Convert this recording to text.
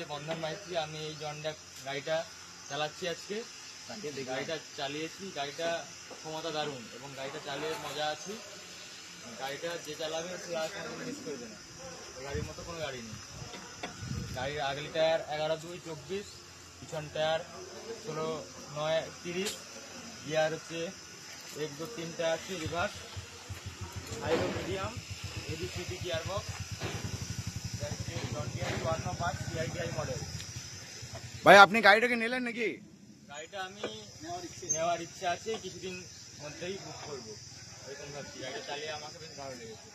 হচ্ছে বন্ধন মাইত্রী। আমি এই জন্ডা গাড়িটা চালাচ্ছি আজকে। গাড়িটা চালিয়েছি, গাড়িটা ক্ষমতা দারুণ এবং গাড়িটা চালিয়ে মজা আছি। গাড়িটা যে চালাবে সে আর কোনো মিস করবে না, গাড়ির মতো কোনো গাড়ি নেই। গাড়ির আগলি টায়ার 11/2/24, পিছন টায়ার 16/9/30, গিয়ার হচ্ছে 1-2-3টা আছে reverse, high low medium, ABCD gear box, John Deere 105 CITI model. ভাই আপনি গাড়িটাকে নিলেন নাকি? গাড়িটা আমি নেওয়ার ইচ্ছা আছে, কিছুদিন মধ্যেই বুক করবো এরকম ভাবছি। গাড়িটা চালিয়ে আমাকে বেশ ভালো লেগেছে।